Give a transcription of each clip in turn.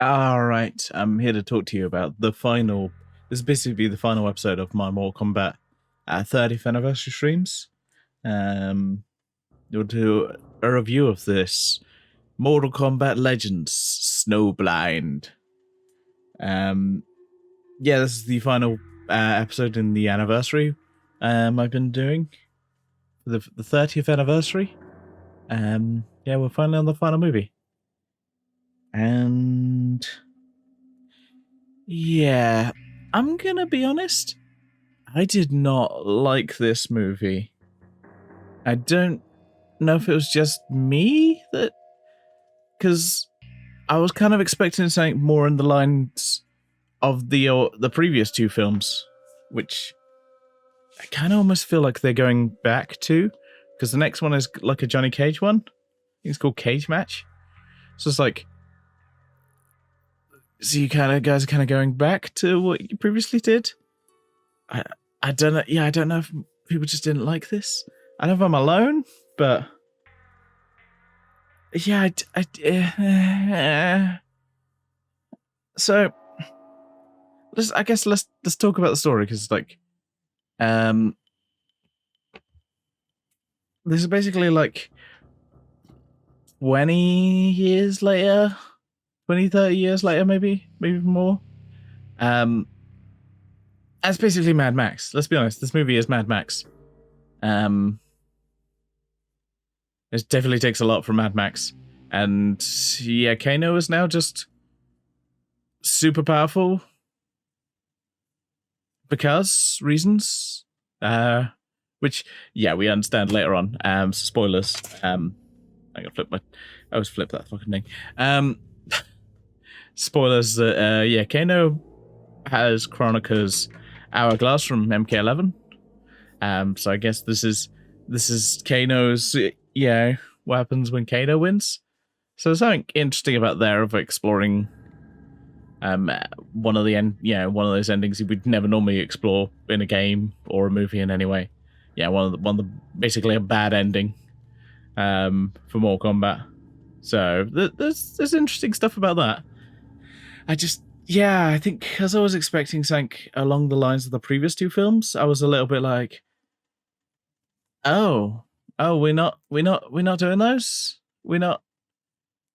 All right, I'm here to talk to you about the final. This is basically the final episode of my Mortal Kombat 30th anniversary streams. Um, we'll do a review of this Mortal Kombat Legends Snowblind. Um, yeah, this is the final episode in the anniversary. I've been doing for the 30th anniversary. Yeah, we're finally on the final movie, and yeah, I'm gonna be honest. I did not like this movie. I don't know if it was just me that, because I was kind of expecting something more in the lines of the previous two films, which I kind of almost feel like they're going back to, because the next one is like a Johnny Cage one. I think it's called Cage Match. So it's like, so you guys are kind of going back to what you previously did. I don't know. Yeah, I don't know if people just didn't like this. I don't know if I'm alone, but yeah, so I guess let's talk about the story, because like, um, this is basically like 20 years later, 20, 30 years later, maybe more. That's basically Mad Max. Let's be honest, this movie is Mad Max. Um, it definitely takes a lot from Mad Max, and yeah, Kano is now just super powerful because reasons, which yeah, we understand later on. So spoilers. I gotta flip my. I always flip that fucking thing. Spoilers. Yeah, Kano has Chronica's hourglass from MK11. So I guess this is Kano's. Yeah, what happens when Kano wins? So there's something interesting about there of exploring one of those endings you would never normally explore in a game or a movie in any way. Yeah, one of the basically a bad ending for Mortal Kombat. So there's interesting stuff about that. I think because I was expecting something along the lines of the previous two films, I was a little bit like, oh, we're not doing those. We're not.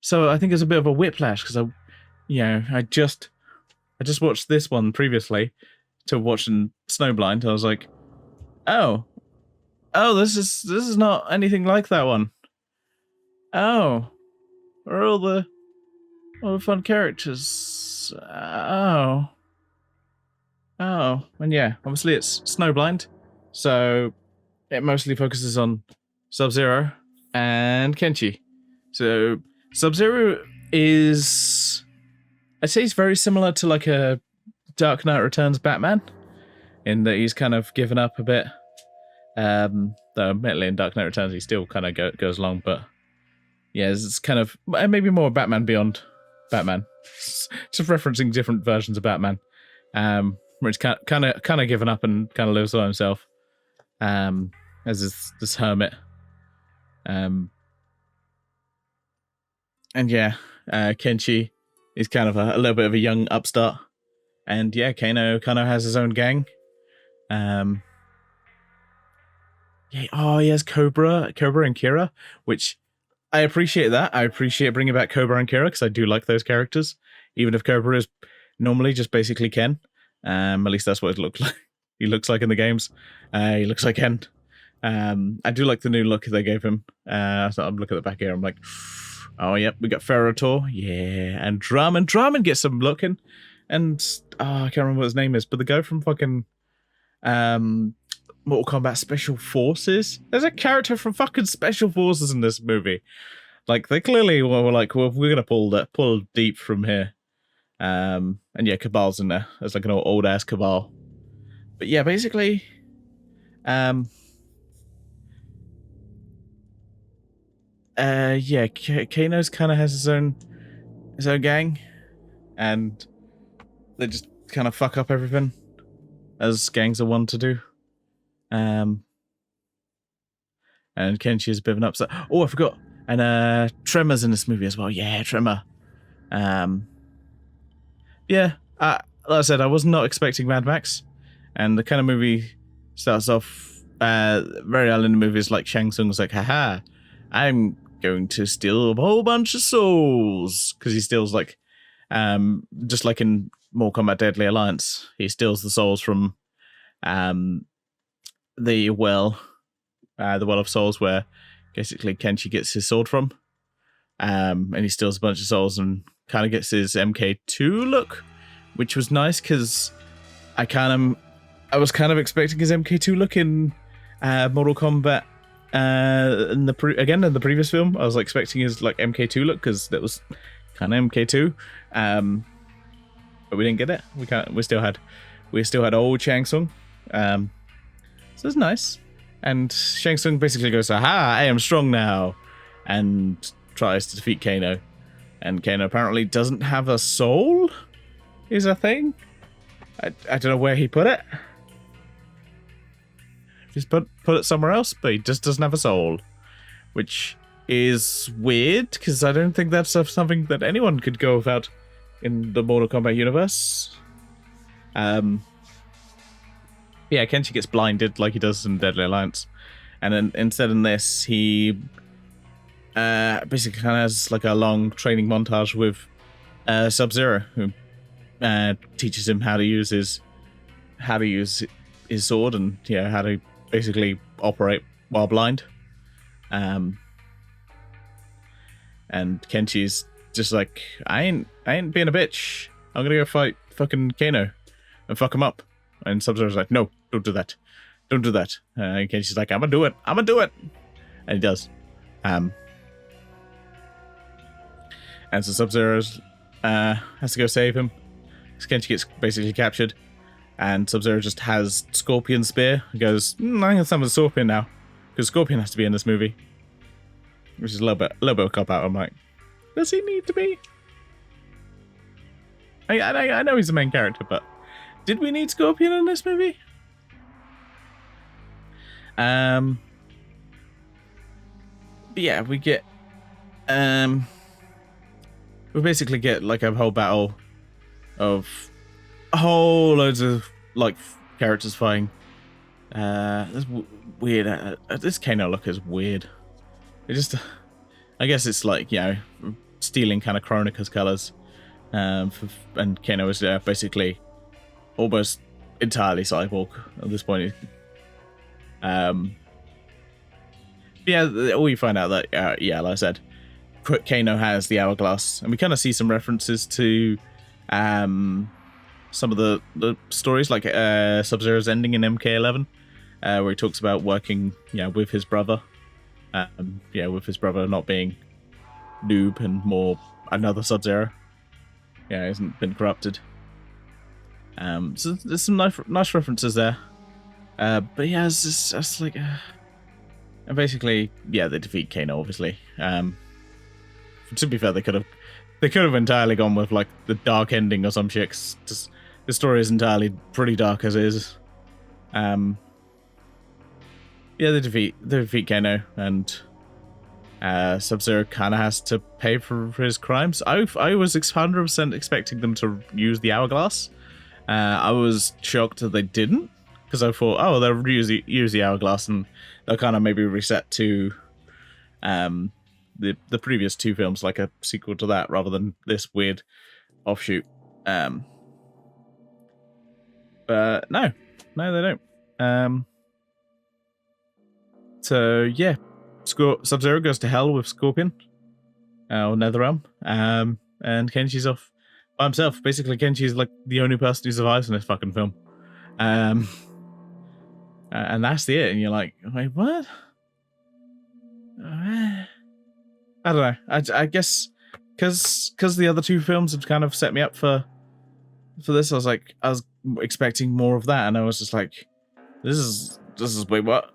So I think it's a bit of a whiplash, because I just watched this one previously to watching Snowblind. I was like, oh, this is not anything like that one. Oh, where are all the fun characters? And yeah, obviously it's Snowblind, so it mostly focuses on Sub-Zero and Kenshi. So Sub-Zero is, I'd say he's very similar to like a Dark Knight Returns Batman, in that he's kind of given up a bit. Though admittedly in Dark Knight Returns he still kind of goes along, but yeah, it's kind of maybe more Batman Beyond Batman, just referencing different versions of Batman, where he's kind of given up and kind of lives by himself, as this hermit, and yeah, Kenshi is kind of a little bit of a young upstart, and yeah, Kano kind of has his own gang. Yeah, he has Cobra and Kira, which I appreciate that. I appreciate bringing back Cobra and Kira, because I do like those characters, even if Cobra is normally just basically Ken. At least that's what it looked like. He looks like in the games. He looks like Ken. I do like the new look they gave him. So I'm looking at the back here. I'm like, oh yep, we got Ferrator, yeah, and Drummond gets some looking, and I can't remember what his name is, but the guy from fucking Mortal Kombat Special Forces. There's a character from fucking Special Forces in this movie. Like, they clearly were like, well, we're gonna pull deep from here. And yeah, Cabal's in there. There's like an old ass Cabal. But yeah, basically, yeah, Kano's kind of has his own gang, and they just kind of fuck up everything, as gangs are wont to do. And Kenshi is a bit of an upset. Oh, I forgot. And Tremor's in this movie as well. Yeah, Tremor. yeah, like I said, I was not expecting Mad Max, and the kind of movie starts off very early in the movie is like Shang Tsung's like, haha, I'm going to steal a whole bunch of souls, because he steals like, just like in Mortal Kombat Deadly Alliance, he steals the souls from the well of souls where basically Kenshi gets his sword from, and he steals a bunch of souls and kind of gets his MK2 look, which was nice because I was kind of expecting his MK2 look in Mortal Kombat. In the previous film, I was like, expecting his like MK2 look because that was kind of MK2, but we didn't get it. We still had old Shang Tsung, so it's nice. And Shang Tsung basically goes, "Aha! I am strong now," and tries to defeat Kano. And Kano apparently doesn't have a soul, is a thing. I don't know where he put it. Just put it somewhere else, but he just doesn't have a soul, which is weird because I don't think that's something that anyone could go without in the Mortal Kombat universe. Yeah, Kenshi gets blinded like he does in Deadly Alliance, and then instead in this he basically kind of has like a long training montage with Sub-Zero, who teaches him how to use his sword and how to basically operate while blind. And Kenshi's just like, I ain't being a bitch. I'm gonna go fight fucking Kano and fuck him up. And Sub-Zero's like, no, don't do that. Don't do that. And Kenshi's like, I'm gonna do it. And he does. And so Sub-Zero has to go save him. Kenshi gets basically captured, and Sub-Zero just has Scorpion Spear. He goes, I'm gonna summon Scorpion now, because Scorpion has to be in this movie, which is a little bit of a cop out. I'm like, does he need to be? I know he's the main character, but did we need Scorpion in this movie? But yeah, we basically get like a whole battle of a whole loads of like characters fighting. That's weird. This Kano look is weird. It just, I guess it's like, stealing kind of Chronica's colors. And Kano is basically almost entirely cyborg at this point. We find out that like I said, Kano has the hourglass, and we kind of see some references to some of the stories, like Sub-Zero's ending in MK11, where he talks about working with his brother, with his brother not being Noob and more another Sub-Zero. He hasn't been corrupted. So there's some nice references there. But yeah, it's just like, and basically, they defeat Kano, obviously. To be fair, they could have entirely gone with like the dark ending or some shit. Just the story is entirely pretty dark as is. They defeat Kano, and Sub-Zero kind of has to pay for his crimes. I was 100% expecting them to use the hourglass. I was shocked that they didn't, because I thought, they'll use the hourglass and they'll kind of maybe reset to the previous two films, like a sequel to that, rather than this weird offshoot. But no, they don't. So yeah, Sub-Zero goes to hell with Scorpion, or Netherrealm, and Kenshi's off by himself. Basically, Kenshi's like the only person who survives in this fucking film. And that's it. And you're like, wait, what? I don't know. I guess because the other two films had kind of set me up for this. I was expecting more of that, and I was just like, this is wait, what?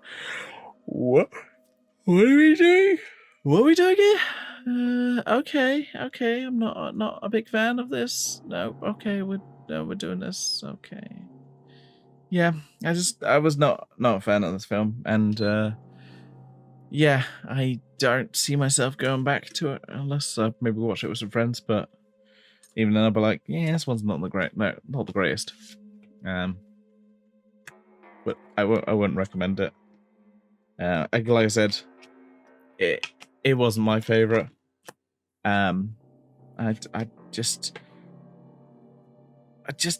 What are we doing? What are we doing here? Okay. I'm not a big fan of this. No, okay, we're doing this. Okay. Yeah, I was not a fan of this film, and I don't see myself going back to it unless I maybe watch it with some friends. But Even then I'll be like, yeah, this one's not the greatest. But I wouldn't recommend it. Like I said, it wasn't my favorite. I just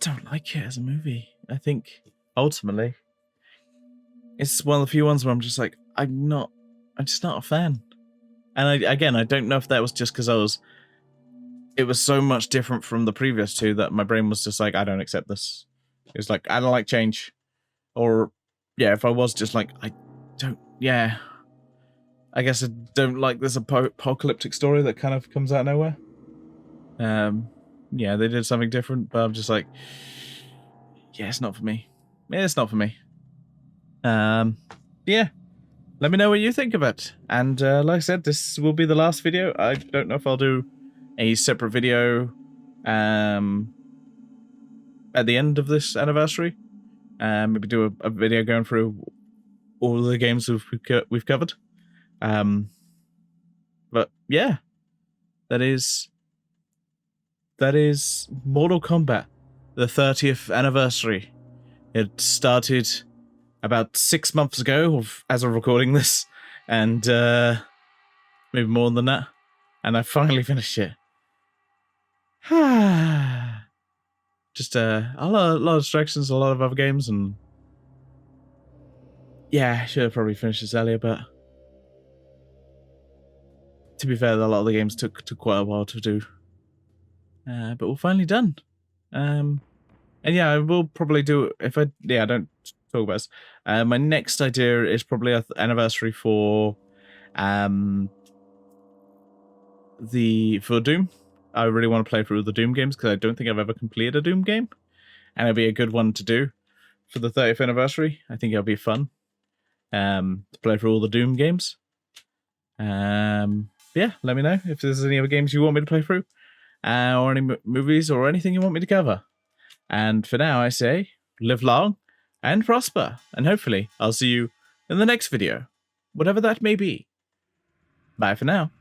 don't like it as a movie. I think ultimately it's one of the few ones where I'm just like, I'm just not a fan. And I don't know if that was just because it was so much different from the previous two that my brain was just like, I don't accept this. It was like, I don't like change. Or, yeah, if I was just like, I guess I don't like this apocalyptic story that kind of comes out of nowhere. Yeah, they did something different, but I'm just like, yeah, it's not for me. It's not for me. Yeah. Let me know what you think of it. And like I said, this will be the last video. I don't know if I'll do a separate video at the end of this anniversary. Maybe do a video going through all the games we've covered. But yeah, that is Mortal Kombat, the 30th anniversary. It started about 6 months ago, as of recording this, and maybe more than that. And I finally finished it. Just a lot of distractions, a lot of other games, and yeah, I should have probably finished this earlier, but to be fair, a lot of the games took quite a while to do. But we're finally done. And yeah, I will probably do, if I don't talk about this. My next idea is probably an anniversary for Doom. I really want to play through the Doom games because I don't think I've ever completed a Doom game, and it'd be a good one to do for the 30th anniversary. I think it'll be fun to play through all the Doom games. Yeah, let me know if there's any other games you want me to play through, or any movies or anything you want me to cover. And for now, I say, live long and prosper, and hopefully I'll see you in the next video, whatever that may be. Bye for now.